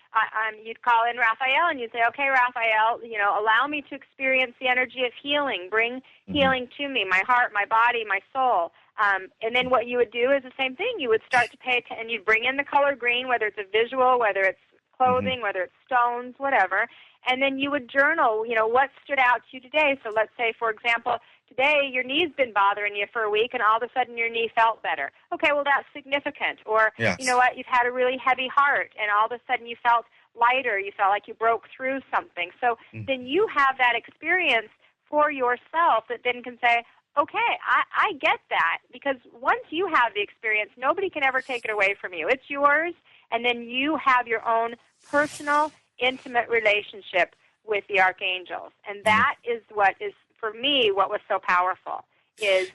you'd call in Raphael and you'd say, okay, Raphael, allow me to experience the energy of healing. Bring healing to me, my heart, my body, my soul. And then what you would do is the same thing. You would start to pay attention, and you'd bring in the color green, whether it's a visual, whether it's clothing, whether it's stones, whatever. And then you would journal, what stood out to you today. So let's say, for example, today your knee's been bothering you for a week, and all of a sudden your knee felt better. Okay, well, that's significant. Or, yes. You know what, you've had a really heavy heart, and all of a sudden you felt lighter. You felt like you broke through something. So then you have that experience for yourself that then can say, okay, I get that, because once you have the experience, nobody can ever take it away from you. It's yours, and then you have your own personal, intimate relationship with the archangels. And that is what is, for me, what was so powerful, is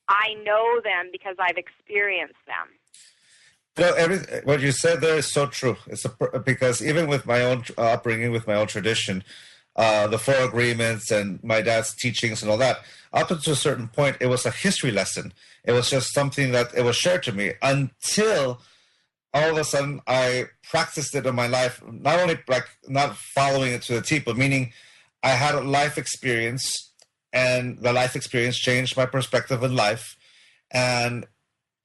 I know them because I've experienced them. What you said there is so true. Because even with my own upbringing, with my own tradition, the Four Agreements and my dad's teachings and all that, up until a certain point, it was a history lesson. It was just something that it was shared to me until all of a sudden I practiced it in my life, not only like not following it to the T, but meaning I had a life experience, and the life experience changed my perspective in life. And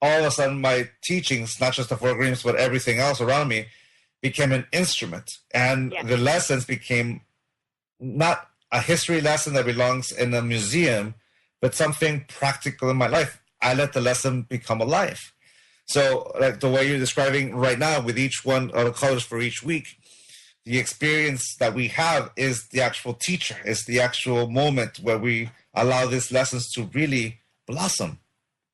all of a sudden my teachings, not just the Four Agreements, but everything else around me, became an instrument. And the lessons became not a history lesson that belongs in a museum, but something practical in my life. I let the lesson become alive. So like the way you're describing right now with each one of the colors for each week, the experience that we have is the actual teacher, is the actual moment where we allow these lessons to really blossom.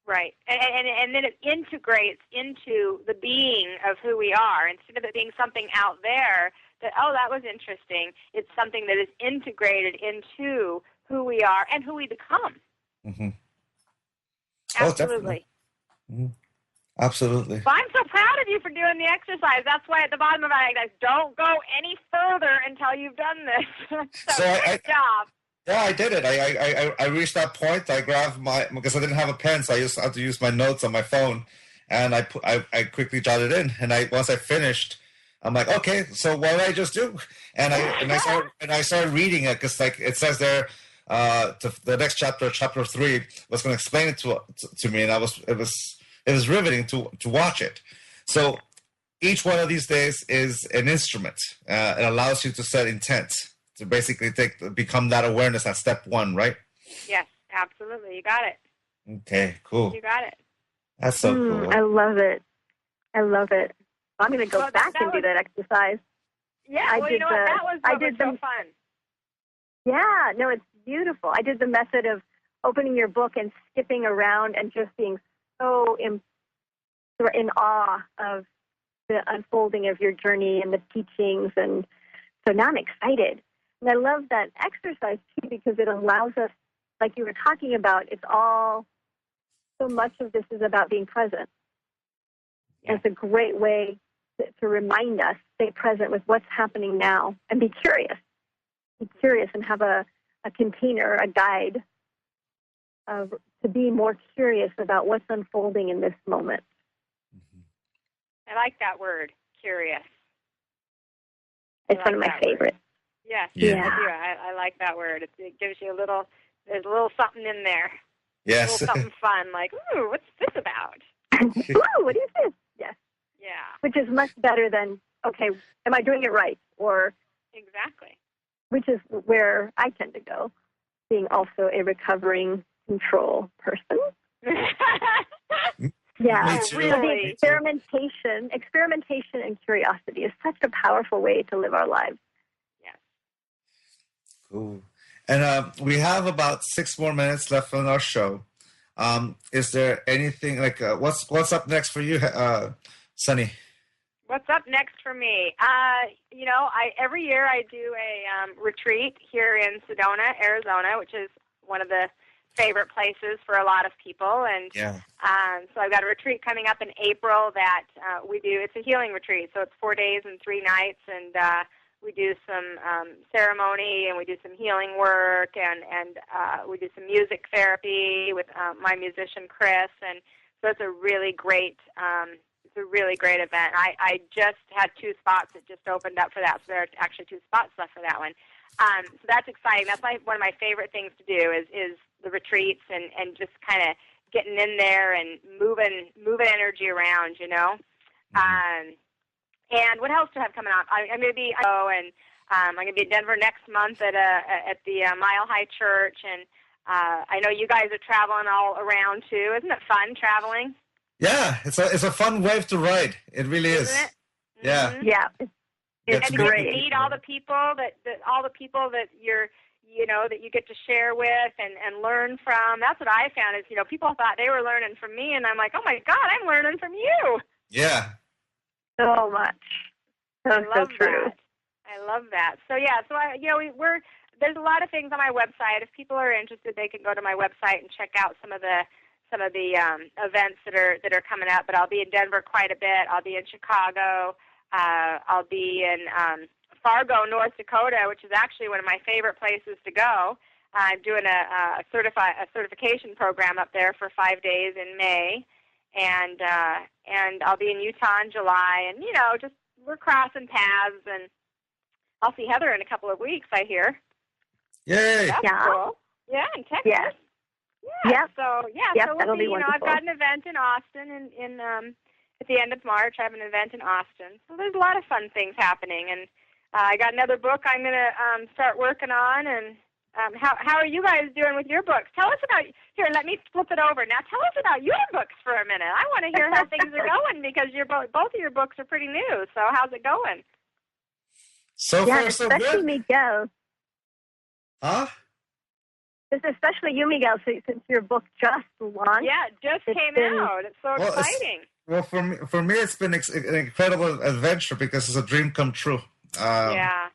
Right. And then it integrates into the being of who we are. Instead of it being something out there that, oh, that was interesting, it's something that is integrated into who we are and who we become. Mm-hmm. Absolutely. Oh, absolutely. Well, I'm so proud of you for doing the exercise. That's why at the bottom of it, don't go any further until you've done this. so good job. Yeah, I did it. I reached that point. I grabbed because I didn't have a pen, so I just had to use my notes on my phone, and I quickly jotted in. And once I finished, I'm like, okay, so what did I just do? And I started reading it, because like it says there, the next chapter 3, was going to explain it to me, and it was riveting to watch it. So each one of these days is an instrument. It allows you to set intent, to basically become that awareness at step 1, right? Yes, absolutely. You got it. Okay, cool. You got it. That's so cool. I love it. I'm going to go back and do that exercise. Yeah, you know what? That was so fun. Yeah, no, it's beautiful. I did the method of opening your book and skipping around and just being so in awe of the unfolding of your journey and the teachings. And so now I'm excited. And I love that exercise, too, because it allows us, like you were talking about, so much of this is about being present. Yeah. And it's a great way to remind us, stay present with what's happening now, and be curious. Be curious and have a container, a guide, to be more curious about what's unfolding in this moment. I like that word, curious. It's one of my favorites. Yes, yeah. I like that word. It gives you there's a little something in there. Yes. A little something fun, like, ooh, what's this about? Ooh, what is this? Yes. Yeah. Which is much better than, okay, am I doing it right? Or exactly. Which is where I tend to go, being also a recovering control person. Yeah, really. Experimentation and curiosity is such a powerful way to live our lives. Yes. Cool. And we have about 6 more minutes left on our show. Is there anything like what's up next for you, Sunny? What's up next for me? Every year I do a retreat here in Sedona, Arizona, which is one of the favorite places for a lot of people. And so I've got a retreat coming up in April that we do. It's a healing retreat, so it's 4 days and 3 nights, and we do some ceremony, and we do some healing work, and we do some music therapy with my musician Chris, and so it's a really great event. I just had 2 spots that just opened up for that, so there are actually 2 spots left for that one. So that's exciting. That's one of my favorite things to do is the retreats and just kind of getting in there and moving energy around, you know. And what else do I have coming out? I'm going to be I'm going to be in Denver next month at the Mile High Church, and I know you guys are traveling all around too. Isn't it fun traveling? Yeah, it's a fun wave to ride. It really is. Isn't it? Yeah. Mm-hmm. Yeah. It's And great. to meet all the people that you're, you know, that you get to share with and learn from. That's what I found is, you know, people thought they were learning from me, and I'm like, oh my God, I'm learning from you. Yeah. So much. So true. That. I love that. So yeah, there's a lot of things on my website. If people are interested, they can go to my website and check out some of the events that are coming up. But I'll be in Denver quite a bit. I'll be in Chicago. I'll be in Fargo, North Dakota, which is actually one of my favorite places to go. I'm doing a certification program up there for 5 days in May, and I'll be in Utah in July. And you know, just we're crossing paths, and I'll see Heather in a couple of weeks, I hear. Yay! That's cool. Yeah, in Texas. Yes. Yeah. So that'll be wonderful. I've got an event in Austin in at the end of March. I have an event in Austin. So there's a lot of fun things happening, and I got another book I'm going to start working on. And how are you guys doing with your books? Tell us about here. Let me flip it over now. Tell us about your books for a minute. I want to hear how things are going because both of your books are pretty new. So how's it going? So far, so especially good. Miguel. Huh? Especially you, Miguel, since your book just launched. Yeah, it just came out. It's so exciting. Well, for me, it's been an incredible adventure because it's a dream come true. Yeah.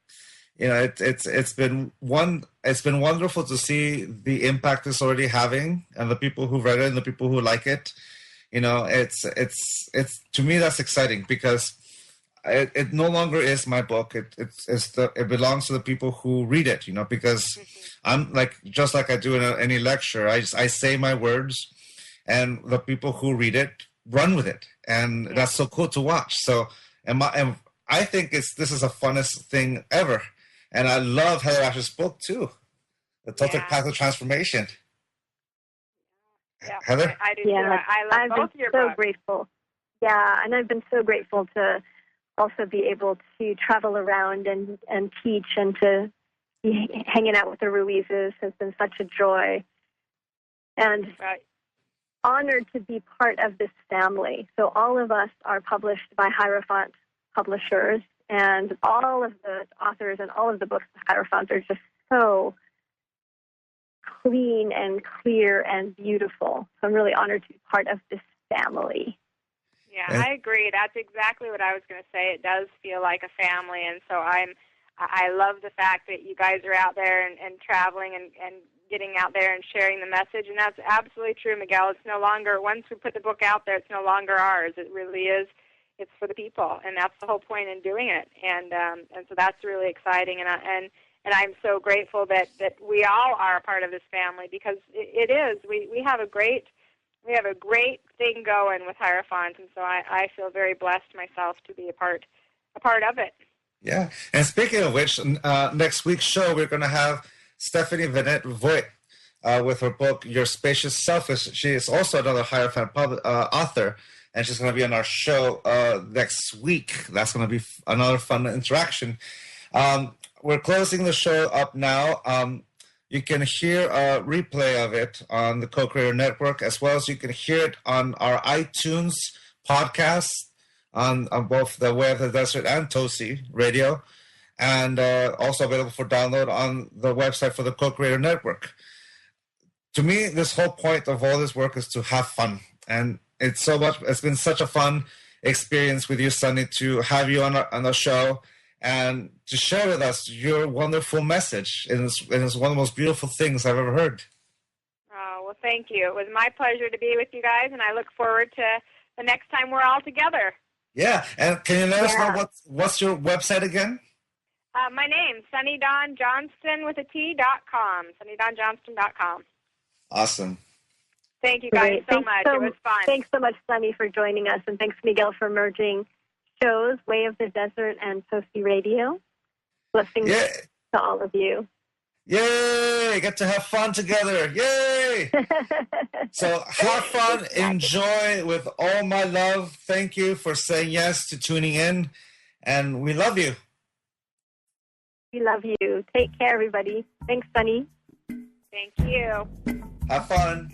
You know, it's been wonderful to see the impact it's already having, and the people who read it and the people who like it. You know, it's to me that's exciting because it no longer is my book. It belongs to the people who read it. You know, because I'm just like I do in any lecture. I say my words, and the people who read it run with it, and that's so cool to watch. So, and I think this is the funnest thing ever, and I love HeatherAsh's book too, The Total Path of Transformation. Yeah, Heather? I do too. I love both your books. I've been so grateful. Yeah, and I've been so grateful to also be able to travel around and teach, and to be hanging out with the Ruizes has been such a joy. And honored to be part of this family. So all of us are published by Hierophant Publishers, and all of the authors and all of the books of Hierophant are just so clean and clear and beautiful. So I'm really honored to be part of this family. Yeah, I agree. That's exactly what I was going to say. It does feel like a family, and so I love the fact that you guys are out there and traveling and getting out there and sharing the message, and that's absolutely true, Miguel. It's no longer, once we put the book out there, it's no longer ours. It really is. It's for the people, and that's the whole point in doing it. And so that's really exciting, and I'm so grateful that we all are a part of this family, because it is. We have a great thing going with Hierophant, and so I feel very blessed myself to be a part of it. Yeah, and speaking of which, next week's show we're going to have Stephanie Vanette Voigt with her book Your Spacious Selfish. She is also another Hierophant author, and she's going to be on our show next week. That's going to be another fun interaction. We're closing the show up now. You can hear a replay of it on the Co-Creator Network, as well as you can hear it on our iTunes podcast on both the Way of the Desert and Tosi Radio, and also available for download on the website for the Co-Creator Network. To me, this whole point of all this work is to have fun, and it's been such a fun experience with you, Sunny, to have you on the show and to share with us your wonderful message. And it's one of the most beautiful things I've ever heard. Oh, well, thank you. It was my pleasure to be with you guys, and I look forward to the next time we're all together. Yeah, and can you let us know what's your website again? My name, Sunny Dawn Johnston with a T.com, sunnydawnjohnston.com. Awesome. Thank you guys so much. It was fun. Thanks so much, Sunny, for joining us, and thanks, Miguel, for merging shows, Way of the Desert and Tosi Radio. Blessings to all of you. Yay! Get to have fun together. Yay! So have fun. Enjoy with all my love. Thank you for saying yes to tuning in. And we love you. We love you. Take care, everybody. Thanks, Sunny. Thank you. Have fun.